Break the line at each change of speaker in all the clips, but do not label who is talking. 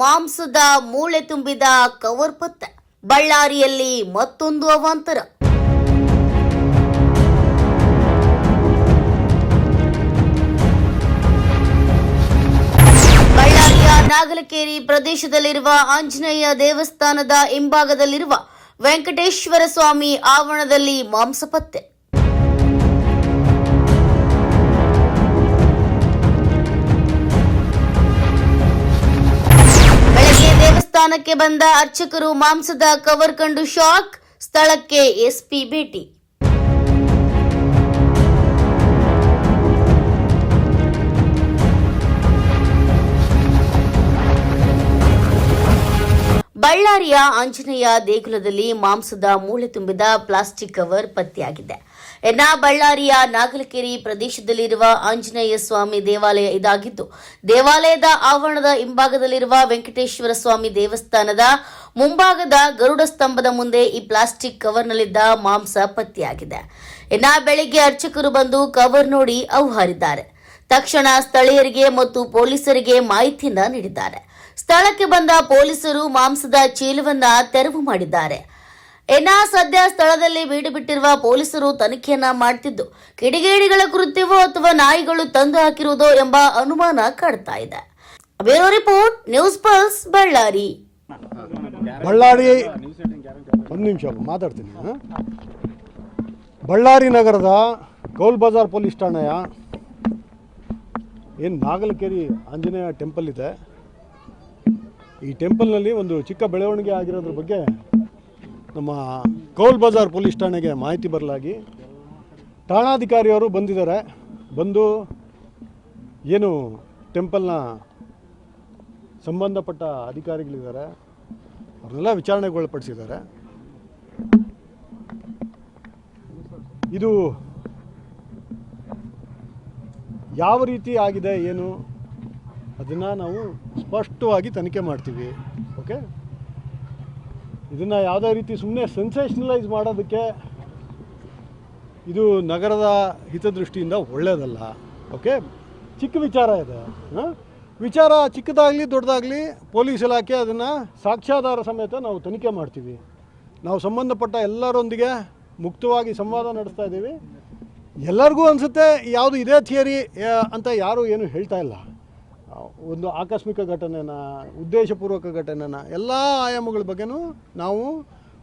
ಮಾಂಸದ ಮೂಳೆ ತುಂಬಿದ ಕವರ್ ಪತ್ತೆ. ಬಳ್ಳಾರಿಯಲ್ಲಿ ಮತ್ತೊಂದು ಅವಾಂತರ. ಬಳ್ಳಾರಿಯ ನಾಗಲಕೇರಿ ಪ್ರದೇಶದಲ್ಲಿರುವ ಆಂಜನೇಯ ದೇವಸ್ಥಾನದ ಹಿಂಭಾಗದಲ್ಲಿರುವ ವೆಂಕಟೇಶ್ವರ ಸ್ವಾಮಿ ಆವರಣದಲ್ಲಿ ಮಾಂಸ ಪತ್ತೆ. ದೇವಸ್ಥಾನಕ್ಕೆ ಬಂದ ಅರ್ಚಕರು ಮಾಂಸದ ಕವರ್ ಕಂಡು ಶಾಕ್. ಸ್ಥಳಕ್ಕೆ ಎಸ್ಪಿ ಭೇಟಿ. ಬಳ್ಳಾರಿಯ ಆಂಜನೇಯ ದೇಗುಲದಲ್ಲಿ ಮಾಂಸದ ಮೂಳೆ ತುಂಬಿದ ಪ್ಲಾಸ್ಟಿಕ್ ಕವರ್ ಪತ್ತೆಯಾಗಿದೆ. ಬಳ್ಳಾರಿಯ ನಾಗಲಕೇರಿ ಪ್ರದೇಶದಲ್ಲಿರುವ ಆಂಜನೇಯ ಸ್ವಾಮಿ ದೇವಾಲಯ ಇದಾಗಿದ್ದು, ದೇವಾಲಯದ ಆವರಣದ ಹಿಂಭಾಗದಲ್ಲಿರುವ ವೆಂಕಟೇಶ್ವರ ಸ್ವಾಮಿ ದೇವಸ್ಥಾನದ ಮುಂಭಾಗದ ಗರುಡ ಸ್ತಂಭದ ಮುಂದೆ ಈ ಪ್ಲಾಸ್ಟಿಕ್ ಕವರ್ನಲ್ಲಿದ್ದ ಮಾಂಸ ಪತ್ತೆಯಾಗಿದೆ. ಬೆಳಿಗ್ಗೆ ಅರ್ಚಕರು ಬಂದು ಕವರ್ ನೋಡಿ ಅವ್ಹಾರಿದ್ದಾರೆ. ತಕ್ಷಣ ಸ್ಥಳೀಯರಿಗೆ ಮತ್ತು ಪೊಲೀಸರಿಗೆ ಮಾಹಿತಿಯನ್ನ ನೀಡಿದ್ದಾರೆ. ಸ್ಥಳಕ್ಕೆ ಬಂದ ಪೊಲೀಸರು ಮಾಂಸದ ಚೀಲವನ್ನ ತೆರವು ಮಾಡಿದ್ದಾರೆ. ಸದ್ಯ ಸ್ಥಳದಲ್ಲಿ ಬೀಡು ಬಿಟ್ಟಿರುವ ಪೊಲೀಸರು ತನಿಖೆಯನ್ನ ಮಾಡುತ್ತಿದ್ದು, ಕಿಡಿಗೇಡಿಗಳ ಕೃತ್ಯವೋ ಅಥವಾ ನಾಯಿಗಳು ತಂದು ಹಾಕಿರುವುದೋ ಎಂಬ ಅನುಮಾನ ಕಾಡ್ತಾ ಇದೆ. Bureau report, news pulse, Ballari.
ಒಂದು ನಿಮಿಷ ಮಾತಾಡ್ತೀನಿ. ಬಳ್ಳಾರಿ ನಗರದ ಕೌಲ್ ಬಜಾರ್ ಪೊಲೀಸ್ ಠಾಣೆಯ ಏನು ನಾಗಲಕೇರಿ ಆಂಜನೇಯ ಟೆಂಪಲ್ ಇದೆ, ಈ ಟೆಂಪಲ್ನಲ್ಲಿ ಒಂದು ಚಿಕ್ಕ ಬೆಳವಣಿಗೆ ಆಗಿರೋದ್ರ ಬಗ್ಗೆ ನಮ್ಮ ಕೌಲ್ ಬಜಾರ್ ಪೊಲೀಸ್ ಠಾಣೆಗೆ ಮಾಹಿತಿ ಬರಲಾಗಿ ಠಾಣಾಧಿಕಾರಿಯವರು ಬಂದಿದ್ದಾರೆ. ಬಂದು ಏನು ಟೆಂಪಲ್ನ ಸಂಬಂಧಪಟ್ಟ ಅಧಿಕಾರಿಗಳಿದ್ದಾರೆ, ಅವ್ರನ್ನೆಲ್ಲ ವಿಚಾರಣೆಗೊಳಪಡಿಸಿದ್ದಾರೆ. ಇದು ಯಾವ ರೀತಿ ಆಗಿದೆ ಏನು ಅದನ್ನು ನಾವು ಸ್ಪಷ್ಟವಾಗಿ ತನಿಖೆ ಮಾಡ್ತೀವಿ. ಓಕೆ, ಇದನ್ನು ಯಾವುದೇ ರೀತಿ ಸುಮ್ಮನೆ ಸೆನ್ಸೇಷನಲೈಸ್ ಮಾಡೋದಕ್ಕೆ ಇದು ನಗರದ ಹಿತದೃಷ್ಟಿಯಿಂದ ಒಳ್ಳೆಯದಲ್ಲ. ಓಕೆ, ಚಿಕ್ಕ ವಿಚಾರ ಇದೆ. ವಿಚಾರ ಚಿಕ್ಕದಾಗಲಿ ದೊಡ್ಡದಾಗಲಿ ಪೊಲೀಸ್ ಇಲಾಖೆ ಅದನ್ನು ಸಾಕ್ಷ್ಯಾಧಾರ ಸಮೇತ ನಾವು ತನಿಖೆ ಮಾಡ್ತೀವಿ. ನಾವು ಸಂಬಂಧಪಟ್ಟ ಎಲ್ಲರೊಂದಿಗೆ ಮುಕ್ತವಾಗಿ ಸಂವಾದ ನಡೆಸ್ತಾ ಇದ್ದೀವಿ. ಎಲ್ಲರಿಗೂ ಅನಿಸುತ್ತೆ ಯಾವುದು ಇದೇ ಥಿಯರಿ ಅಂತ ಯಾರೂ ಏನು ಹೇಳ್ತಾ ಇಲ್ಲ. ಒಂದು ಆಕಸ್ಮಿಕ ಘಟನೆನ, ಉದ್ದೇಶಪೂರ್ವಕ ಘಟನೆನ, ಎಲ್ಲ ಆಯಾಮಗಳ ಬಗ್ಗೆನೂ ನಾವು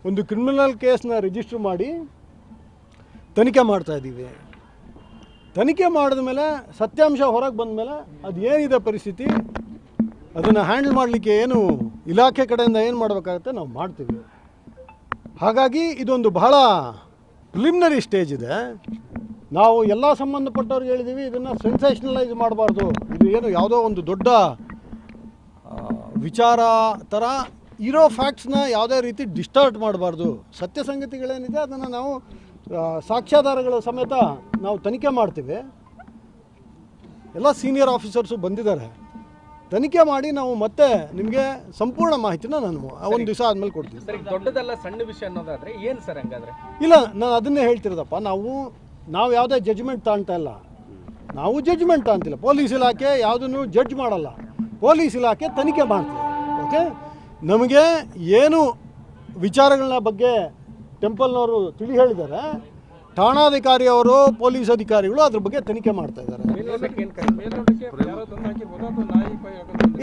ಒಂದು ಕ್ರಿಮಿನಲ್ ಕೇಸ್ನ ರಿಜಿಸ್ಟರ್ ಮಾಡಿ ತನಿಖೆ ಮಾಡ್ತಾಯಿದ್ದೀವಿ. ತನಿಖೆ ಮಾಡಿದ ಮೇಲೆ ಸತ್ಯಾಂಶ ಹೊರಗೆ ಬಂದ ಮೇಲೆ ಅದು ಏನಿದೆ ಪರಿಸ್ಥಿತಿ, ಅದನ್ನು ಹ್ಯಾಂಡಲ್ ಮಾಡಲಿಕ್ಕೆ ಏನು ಇಲಾಖೆ ಕಡೆಯಿಂದ ಏನು ಮಾಡಬೇಕಾಗತ್ತೆ ನಾವು ಮಾಡ್ತೀವಿ. ಹಾಗಾಗಿ ಇದೊಂದು ಬಹಳ ಪ್ರಿಲಿಮಿನರಿ ಸ್ಟೇಜ್ ಇದೆ. ನಾವು ಎಲ್ಲ ಸಂಬಂಧಪಟ್ಟವ್ರಿಗೆ ಹೇಳಿದ್ದೀವಿ, ಇದನ್ನು ಸೆನ್ಸೇಷನಲೈಸ್ ಮಾಡಬಾರ್ದು. ಇದು ಏನು ಯಾವುದೋ ಒಂದು ದೊಡ್ಡ ವಿಚಾರ ಥರ ಇರೋ ಫ್ಯಾಕ್ಟ್ಸ್ನ ಯಾವುದೇ ರೀತಿ ಡಿಸ್ಟಾರ್ಟ್ ಮಾಡಬಾರ್ದು. ಸತ್ಯ ಸಂಗತಿಗಳೇನಿದೆ ಅದನ್ನು ನಾವು ಸಾಕ್ಷ್ಯಾಧಾರಗಳ ಸಮೇತ ನಾವು ತನಿಖೆ ಮಾಡ್ತೀವಿ. ಎಲ್ಲ ಸೀನಿಯರ್ ಆಫೀಸರ್ಸು ಬಂದಿದ್ದಾರೆ. ತನಿಖೆ ಮಾಡಿ ನಾವು ಮತ್ತೆ ನಿಮಗೆ ಸಂಪೂರ್ಣ ಮಾಹಿತಿನ ನಾನು ಒಂದು ದಿವಸ ಆದಮೇಲೆ ಕೊಡ್ತೀನಿ.
ದೊಡ್ಡದಲ್ಲ ಸಣ್ಣ ವಿಷಯ ಅನ್ನೋದಾದರೆ ಏನು ಸರ್ ಹಂಗಾದ್ರೆ?
ಇಲ್ಲ, ನಾನು ಅದನ್ನೇ ಹೇಳ್ತಿರೋದಪ್ಪ. ನಾವು ಯಾವುದೇ ಜಡ್ಜ್ಮೆಂಟ್ ತಾಣ್ತಾ ಇಲ್ಲ, ನಾವು ಜಡ್ಜ್ಮೆಂಟ್ ತಾಂತಿಲ್ಲ. ಪೊಲೀಸ್ ಇಲಾಖೆ ಯಾವುದನ್ನು ಜಡ್ಜ್ ಮಾಡಲ್ಲ, ಪೊಲೀಸ್ ಇಲಾಖೆ ತನಿಖೆ ಮಾಡ್ತದೆ. ಓಕೆ, ನಮಗೆ ಏನು ವಿಚಾರಗಳ ಬಗ್ಗೆ ಟೆಂಪಲ್ನವರು ತಿಳಿ ಹೇಳಿದ್ದಾರೆ, ಠಾಣಾಧಿಕಾರಿಯವರು ಪೊಲೀಸ್ ಅಧಿಕಾರಿಗಳು ಅದ್ರ ಬಗ್ಗೆ ತನಿಖೆ ಮಾಡ್ತಾ ಇದ್ದಾರೆ.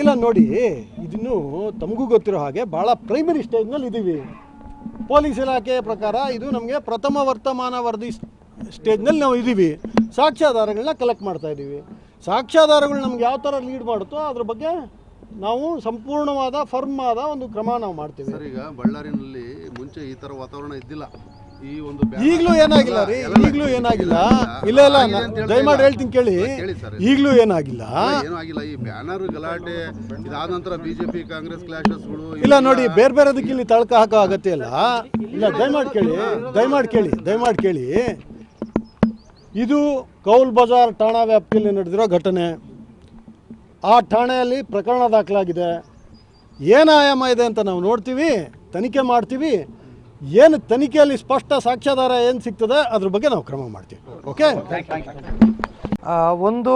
ಇಲ್ಲ ನೋಡಿ, ಇದನ್ನು ತಮಗೂ ಗೊತ್ತಿರೋ ಹಾಗೆ ಭಾಳ ಪ್ರೈಮರಿ ಸ್ಟೇಜ್ನಲ್ಲಿ ಇದ್ದೀವಿ. ಪೊಲೀಸ್ ಇಲಾಖೆ ಪ್ರಕಾರ ಇದು ನಮಗೆ ಪ್ರಥಮ ವರ್ತಮಾನ ವರದಿ ಸ್ಟೇಜ್ನಲ್ಲಿ ನಾವು ಇದ್ದೀವಿ. ಸಾಕ್ಷ್ಯಾಧಾರಗಳನ್ನ ಕಲೆಕ್ಟ್ ಮಾಡ್ತಾ ಇದ್ದೀವಿ. ಸಾಕ್ಷ್ಯಾಧಾರಗಳು ನಮ್ಗೆ ಯಾವ ಥರ ಲೀಡ್ ಮಾಡುತ್ತೋ ಅದ್ರ ಬಗ್ಗೆ ನಾವು ಸಂಪೂರ್ಣವಾದ ಫರ್ಮ್ ಆದ ಒಂದು ಕ್ರಮ ನಾವು ಮಾಡ್ತೀವಿ.
ಸರ್, ಈಗ ಬಳ್ಳಾರಿನಲ್ಲಿ ಮುಂಚೆ ಈ ಥರ ವಾತಾವರಣ ಇದ್ದಿಲ್ಲ. ಈ ಒಂದು
ಈಗಲೂ ಏನಾಗಿಲ್ಲ ರೀ, ಈಗಲೂ ಏನಾಗಿಲ್ಲ. ಇಲ್ಲ ದಯಮಾಡಿ ಹೇಳ್ತೀನಿ ಕೇಳಿ, ಈಗಲೂ ಏನಾಗಿಲ್ಲ.
ಏನೂ ಆಗಿಲ್ಲ. ಈ ಬ್ಯಾನರ್ ಗಲಾಟೆ ಇದಾದ ನಂತರ ಬಿಜೆಪಿ ಕಾಂಗ್ರೆಸ್ ಕ್ಲಾಶಸ್ಗಳು
ಇಲ್ಲ ನೋಡಿ, ಬೇರೆ ಬೇರೆದಕ್ಕೆ ಇಲ್ಲಿ ತಳ್ಕ ಹಾಕೋ ಅಗತ್ಯ ಇಲ್ಲ. ಇಲ್ಲ, ದಯಮಾಡಿ ಕೇಳಿ. ಇದು ಕೌಲ್ ಬಜಾರ್ ಠಾಣಾ ವ್ಯಾಪ್ತಿಯಲ್ಲಿ ನಡೆದಿರೋ ಘಟನೆ. ಆ ಠಾಣೆಯಲ್ಲಿ ಪ್ರಕರಣ ದಾಖಲಾಗಿದೆ. ಏನು ಆಯಾಮ ಇದೆ ಅಂತ ನಾವು ನೋಡ್ತೀವಿ, ತನಿಖೆ ಮಾಡ್ತೀವಿ. ಏನು ತನಿಖೆಯಲ್ಲಿ ಸ್ಪಷ್ಟ ಸಾಕ್ಷ್ಯಾಧಾರ ಏನು ಸಿಗ್ತದೆ ಅದ್ರ ಬಗ್ಗೆ ನಾವು ಕ್ರಮ ಮಾಡ್ತೀವಿ. ಓಕೆ,
ಒಂದು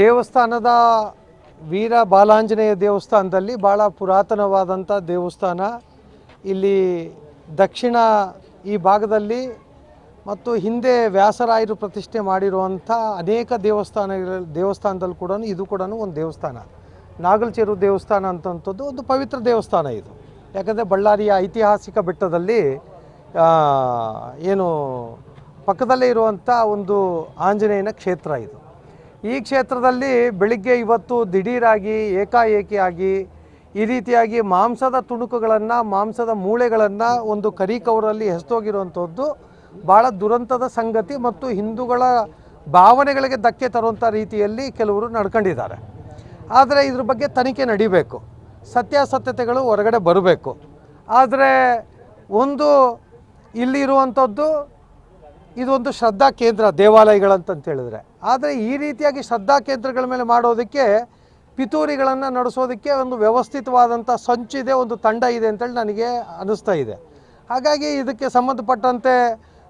ದೇವಸ್ಥಾನದ ವೀರ ಬಾಲಾಂಜನೇಯ ದೇವಸ್ಥಾನದಲ್ಲಿ ಭಾಳ ಪುರಾತನವಾದಂಥ ದೇವಸ್ಥಾನ. ಇಲ್ಲಿ ದಕ್ಷಿಣ ಈ ಭಾಗದಲ್ಲಿ ಮತ್ತು ಹಿಂದೆ ವ್ಯಾಸರಾಯರು ಪ್ರತಿಷ್ಠೆ ಮಾಡಿರುವಂಥ ಅನೇಕ ದೇವಸ್ಥಾನದಲ್ಲಿ ಕೂಡ ಇದು ಕೂಡ ಒಂದು ದೇವಸ್ಥಾನ. ನಾಗಲಚೇರು ದೇವಸ್ಥಾನ ಅಂತಂಥದ್ದು ಒಂದು ಪವಿತ್ರ ದೇವಸ್ಥಾನ ಇದು. ಯಾಕಂದರೆ ಬಳ್ಳಾರಿಯ ಐತಿಹಾಸಿಕ ಬೆಟ್ಟದಲ್ಲಿ ಏನು ಪಕ್ಕದಲ್ಲೇ ಇರುವಂಥ ಒಂದು ಆಂಜನೇಯನ ಕ್ಷೇತ್ರ ಇದು. ಈ ಕ್ಷೇತ್ರದಲ್ಲಿ ಬೆಳಿಗ್ಗೆ ಇವತ್ತು ದಿಢೀರಾಗಿ ಏಕಾಏಕಿಯಾಗಿ ಈ ರೀತಿಯಾಗಿ ಮಾಂಸದ ತುಣುಕುಗಳನ್ನು, ಮಾಂಸದ ಮೂಳೆಗಳನ್ನು ಒಂದು ಕರಿ ಕವರಲ್ಲಿ ಎಸೆದೋಗಿರುವಂಥದ್ದು ಭಾಳ ದುರಂತದ ಸಂಗತಿ ಮತ್ತು ಹಿಂದೂಗಳ ಭಾವನೆಗಳಿಗೆ ಧಕ್ಕೆ ತರುವಂಥ ರೀತಿಯಲ್ಲಿ ಕೆಲವರು ನಡ್ಕೊಂಡಿದ್ದಾರೆ. ಆದರೆ ಇದ್ರ ಬಗ್ಗೆ ತನಿಖೆ ನಡಿಬೇಕು, ಸತ್ಯಾಸತ್ಯತೆಗಳು ಹೊರಗಡೆ ಬರಬೇಕು. ಆದರೆ ಒಂದು ಇಲ್ಲಿರುವಂಥದ್ದು ಇದೊಂದು ಶ್ರದ್ಧಾ ಕೇಂದ್ರ ದೇವಾಲಯಗಳಂತಂತ ಹೇಳಿದ್ರೆ, ಆದರೆ ಈ ರೀತಿಯಾಗಿ ಶ್ರದ್ಧಾ ಕೇಂದ್ರಗಳ ಮೇಲೆ ಮಾಡೋದಕ್ಕೆ ಪಿತೂರಿಗಳನ್ನು ನಡೆಸೋದಕ್ಕೆ ಒಂದು ವ್ಯವಸ್ಥಿತವಾದಂಥ ಸಂಚಿದೆ, ಒಂದು ತಂಡ ಇದೆ ಅಂತೇಳಿ ನನಗೆ ಅನ್ನಿಸ್ತಾ ಇದೆ. ಹಾಗಾಗಿ ಇದಕ್ಕೆ ಸಂಬಂಧಪಟ್ಟಂತೆ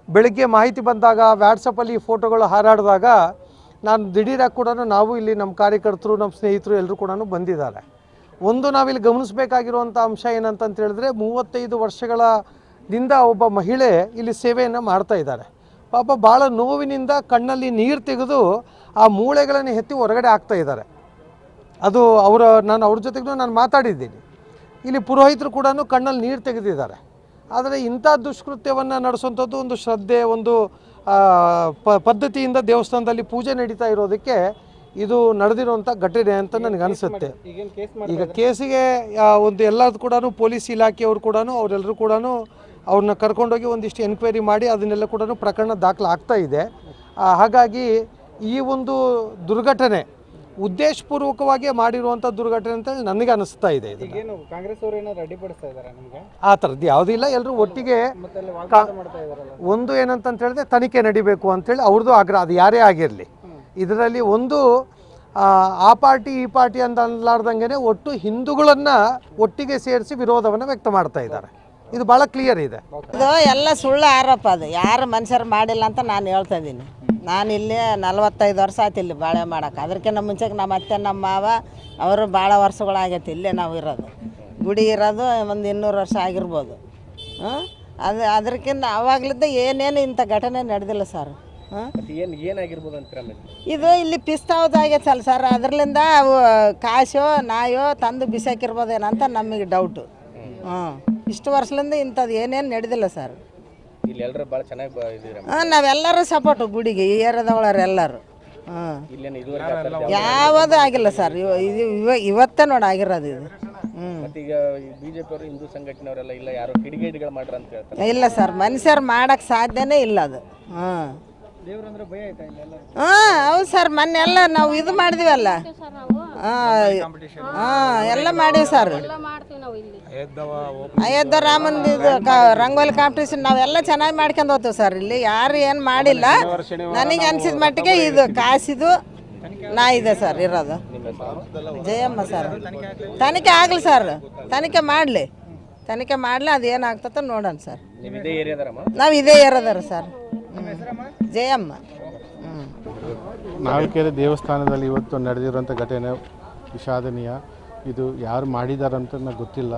ಬೆಳಗ್ಗೆ ಮಾಹಿತಿ ಬಂದಾಗ ವ್ಯಾಟ್ಸಪ್ಪಲ್ಲಿ ಫೋಟೋಗಳು ಹಾರಾಡಿದಾಗ ನಾನು ದಿಢೀರಾಗಿ ಕೂಡ ನಾವು ಇಲ್ಲಿ ನಮ್ಮ ಕಾರ್ಯಕರ್ತರು, ನಮ್ಮ ಸ್ನೇಹಿತರು ಎಲ್ಲರೂ ಕೂಡ ಬಂದಿದ್ದಾರೆ. ಒಂದು ನಾವಿಲ್ಲಿ ಗಮನಿಸಬೇಕಾಗಿರುವಂಥ ಅಂಶ ಏನಂತಂತ ಹೇಳಿದ್ರೆ, 35 ವರ್ಷಗಳಿಂದ ಒಬ್ಬ ಮಹಿಳೆ ಇಲ್ಲಿ ಸೇವೆಯನ್ನು ಮಾಡ್ತಾ ಇದ್ದಾರೆ. ಪಾಪ ಭಾಳ ನೋವಿನಿಂದ ಕಣ್ಣಲ್ಲಿ ನೀರು ತೆಗೆದು ಆ ಮೂಳೆಗಳನ್ನು ಎತ್ತಿ ಹೊರಗಡೆ ಹಾಕ್ತಾ ಇದ್ದಾರೆ. ಅದು ನಾನು ಅವ್ರ ಜೊತೆಗೂ ನಾನು ಮಾತಾಡಿದ್ದೀನಿ. ಇಲ್ಲಿ ಪುರೋಹಿತರು ಕೂಡ ಕಣ್ಣಲ್ಲಿ ನೀರು ತೆಗೆದಿದ್ದಾರೆ. ಆದರೆ ಇಂಥ ದುಷ್ಕೃತ್ಯವನ್ನು ನಡೆಸುವಂಥದ್ದು ಒಂದು ಶ್ರದ್ಧೆ, ಒಂದು ಪದ್ಧತಿಯಿಂದ ದೇವಸ್ಥಾನದಲ್ಲಿ ಪೂಜೆ ನಡೀತಾ ಇರೋದಕ್ಕೆ ಇದು ನಡೆದಿರುವಂಥ ಘಟನೆ ಅಂತ ನನಗೆ ಅನಿಸುತ್ತೆ. ಈಗ ಕೇಸಿಗೆ ಒಂದು ಎಲ್ಲದು ಕೂಡ ಪೊಲೀಸ್ ಇಲಾಖೆಯವರು ಕೂಡ ಅವರೆಲ್ಲರೂ ಕೂಡ ಅವ್ರನ್ನ ಕರ್ಕೊಂಡೋಗಿ ಒಂದಿಷ್ಟು ಎನ್ಕ್ವೈರಿ ಮಾಡಿ ಅದನ್ನೆಲ್ಲ ಕೂಡ ಪ್ರಕರಣ ದಾಖಲಾಗ್ತಾ ಇದೆ. ಹಾಗಾಗಿ ಈ ಒಂದು ದುರ್ಘಟನೆ ಉದ್ದೇಶಪೂರ್ವಕವಾಗಿ ಮಾಡಿರುವಂಥ ದುರ್ಘಟನೆ ಅಂತ ನನಗೆ ಅನಿಸ್ತಾ ಇದೆ. ಇದು
ಕಾಂಗ್ರೆಸ್ ಅವರು ಏನಾದ್ರು ಅಡ್ಡಿಪಡಿಸ್ತಾ ಇದ್ದಾರೆ ನಿಮಗೆ?
ಆ ಥರದ್ದು ಯಾವುದಿಲ್ಲ. ಎಲ್ಲರೂ ಒಟ್ಟಿಗೆ ಒಂದು ಏನಂತ ಹೇಳಿದ್ರೆ ತನಿಖೆ ನಡಿಬೇಕು ಅಂತೇಳಿ ಅವ್ರದ್ದು ಆಗ್ರಹ, ಅದು ಯಾರೇ ಆಗಿರಲಿ. ಇದರಲ್ಲಿ ಒಂದು ಆ ಪಾರ್ಟಿ ಈ ಪಾರ್ಟಿ ಅಂತ ಅನ್ಲಾರ್ದಂಗೆ ಒಟ್ಟು ಹಿಂದೂಗಳನ್ನು ಒಟ್ಟಿಗೆ ಸೇರಿಸಿ ವಿರೋಧವನ್ನು ವ್ಯಕ್ತ ಮಾಡ್ತಾ ಇದ್ದಾರೆ. ಇದು ಭಾಳ ಕ್ಲಿಯರ್ ಇದೆ.
ಇದು ಎಲ್ಲ ಸುಳ್ಳು ಆರೋಪ. ಅದು ಯಾರು ಮನುಷ್ಯರು ಮಾಡಿಲ್ಲ ಅಂತ ನಾನು ಹೇಳ್ತಾ ಇದ್ದೀನಿ. ನಾನು ಇಲ್ಲಿ 45 ವರ್ಷ ಆಯ್ತು ಇಲ್ಲಿ ಬಾಳೆ ಮಾಡೋಕೆ. ಅದಕ್ಕಿಂತ ಮುಂಚೆಗೆ ನಮ್ಮ ಅತ್ತೆ ನಮ್ಮ ಮಾವ ಅವರು ಭಾಳ ವರ್ಷಗಳಾಗೈತೆ ಇಲ್ಲೇ ನಾವು ಇರೋದು. ಗುಡಿ ಇರೋದು ಒಂದು 200 ವರ್ಷ ಆಗಿರ್ಬೋದು. ಅದಕ್ಕಿಂತ ಆವಾಗಲಿದ್ದ ಏನೇನು ಇಂಥ ಘಟನೆ ನಡೆದಿಲ್ಲ ಸರ್.
ಏನಾಗಿರ್ಬೋದು ಅಂತೀರ?
ಇದು ಇಲ್ಲಿ ಪಿಸ್ತಾವದಾಗೈತಲ್ಲ ಸರ್, ಅದರಿಂದ ಅವು ಕಾಸೋ ನಾಯೋ ತಂದು ಬಿಸಾಕಿರ್ಬೋದೇನಂತ ನಮಗೆ ಡೌಟು. ಇಷ್ಟು ವರ್ಷದಿಂದ ಇಂಥದ್ದು ಏನೇನು ನಡೆದಿಲ್ಲ ಸರ್.
ಇಲ್ಲಿ ಎಲ್ಲರೂ ಭಾಳ ಚೆನ್ನಾಗಿ
ನಾವೆಲ್ಲರೂ ಸಪೋರ್ಟು ಗುಡಿಗೆ, ಈ ಏರಿಯಾದವಳರು ಎಲ್ಲರೂ. ಯಾವುದೂ ಆಗಿಲ್ಲ ಸರ್. ಇವತ್ತೇ ನೋಡಿ ಆಗಿರೋದು ಇದು.
ಈಗ ಬಿಜೆಪಿ ಅವರು ಹಿಂದೂ ಸಂಘಟನೆಯವರೆಲ್ಲ ಇಲ್ಲ ಯಾರು ಕಿಡಿಗೇಡಿಗಳು ಮಾಡ್ರ ಅಂತ ಹೇಳ್ತಾರೆ.
ಇಲ್ಲ ಸರ್, ಮನುಷ್ಯರು ಮಾಡೋಕ್ಕೆ ಸಾಧ್ಯನೇ ಇಲ್ಲ ಅದು. ಹೌದು ಸರ್. ಮೊನ್ನೆ ಎಲ್ಲ ನಾವು ಇದು ಮಾಡಿದ್ವಲ್ಲ, ಎಲ್ಲ ಮಾಡೀವಿ ಸರ್. ಅಯೋಧ್ಯ ರಾಮಂದು ಇದು ರಂಗೋಲಿ ಕಾಂಪಿಟೇಷನ್ ನಾವೆಲ್ಲ ಚೆನ್ನಾಗಿ ಮಾಡ್ಕೊಂಡು ಹೋಗ್ತೀವಿ ಸರ್. ಇಲ್ಲಿ ಯಾರು ಏನು ಮಾಡಿಲ್ಲ. ನನಗೆ ಅನಿಸಿದ ಮಟ್ಟಿಗೆ ಇದು ಕಾಸಿದು ನಾ ಇದೆ ಸರ್ ಇರೋದು. ಜಯಮ್ಮ ಸರ್. ತನಿಖೆ ಆಗಲಿ ಸರ್, ತನಿಖೆ ಮಾಡಲಿ, ಅದು ಏನಾಗ್ತದೆ ನೋಡೋಣ ಸರ್. ನಾವು ಇದೇ ಏರಿಯಾದಾರ ಸರ್. ಜಯಮ್ಮ.
ನಾಗಲಕೆರೆ ದೇವಸ್ಥಾನದಲ್ಲಿ ಇವತ್ತು ನಡೆದಿರುವಂಥ ಘಟನೆ ವಿಷಾದನೀಯ. ಇದು ಯಾರು ಮಾಡಿದಾರಂತ ನನಗೆ ಗೊತ್ತಿಲ್ಲ.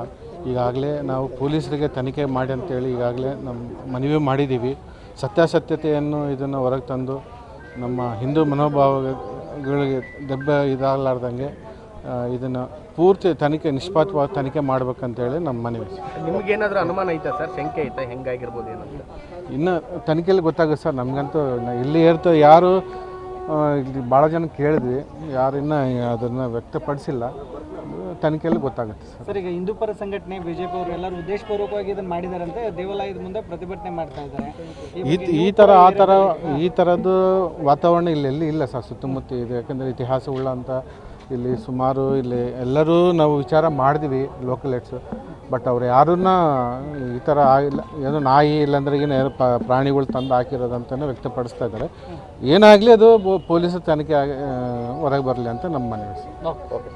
ಈಗಾಗಲೇ ನಾವು ಪೊಲೀಸರಿಗೆ ತನಿಖೆ ಮಾಡಿ ಅಂತೇಳಿ ಈಗಾಗಲೇ ನಮ್ಮ ಮನವಿ ಮಾಡಿದ್ದೀವಿ. ಸತ್ಯಾಸತ್ಯತೆಯನ್ನು ಇದನ್ನು ಹೊರಗೆ ತಂದು ನಮ್ಮ ಹಿಂದೂ ಮನೋಭಾವಗಳಿಗೆ ದೆಬ್ಬ ಇದಾಗಲಾರ್ದಂಗೆ ಇದನ್ನು ಪೂರ್ತಿ ತನಿಖೆ, ನಿಷ್ಪಕ್ಷಪಾತ ತನಿಖೆ ಮಾಡ್ಬೇಕಂತೇಳಿ ನಮ್ಮ ಮನವಿ.
ನಿಮಗೇನಾದರೂ ಅನುಮಾನ ಐತಾ ಸರ್? ಶಂಕೆ ಐತಾ ಹೆಂಗಾಗಿರ್ಬೋದು ಏನಂತ?
ಇನ್ನು ತನಿಖೆಯಲ್ಲಿ ಗೊತ್ತಾಗುತ್ತೆ ಸರ್. ನಮಗಂತೂ ಇಲ್ಲಿ ಯಾರು ಇಲ್ಲಿ ಭಾಳ ಜನ ಕೇಳಿದ್ವಿ, ಯಾರು ಇನ್ನೂ ಅದನ್ನು ವ್ಯಕ್ತಪಡಿಸಿಲ್ಲ. ತನಿಖೆಯಲ್ಲಿ ಗೊತ್ತಾಗುತ್ತೆ
ಸರ್. ಈಗ ಹಿಂದೂ ಪರ ಸಂಘಟನೆ ಬಿಜೆಪಿ ಅವರು ಎಲ್ಲರೂ ಉದ್ದೇಶಪೂರ್ವಕವಾಗಿ ಇದನ್ನು ಮಾಡಿದಾರಂತೆ, ದೇವಾಲಯದ ಮುಂದೆ ಪ್ರತಿಭಟನೆ ಮಾಡ್ತಾ ಇದ್ದಾರೆ.
ಈ ಥರದ್ದು ವಾತಾವರಣ ಇಲ್ಲೆಲ್ಲಿ ಇಲ್ಲ ಸರ್, ಸುತ್ತಮುತ್ತ ಇದೆ. ಯಾಕಂದರೆ ಇತಿಹಾಸವುಳ್ಳ ಅಂತ ಇಲ್ಲಿ ಸುಮಾರು ಇಲ್ಲಿ ಎಲ್ಲರೂ ನಾವು ವಿಚಾರ ಮಾಡಿದ್ವಿ ಲೋಕಲ್ ಹೆಡ್ಸು. ಬಟ್ ಅವ್ರು ಯಾರನ್ನ ಈ ಥರ ಆಗಿಲ್ಲ, ಏನೋ ನಾಯಿ ಇಲ್ಲಾಂದ್ರೆ ಏನೋ ಪ್ರಾಣಿಗಳು ತಂದು ಹಾಕಿರೋದಂತಲೇ ವ್ಯಕ್ತಪಡಿಸ್ತಾ ಇದ್ದಾರೆ. ಏನಾಗಲಿ ಅದು ಪೊಲೀಸರ ತನಿಖೆ ಹೊರಗೆ ಬರಲಿ ಅಂತ ನಮ್ಮ ಮನವಿ.
ಓಕೆ.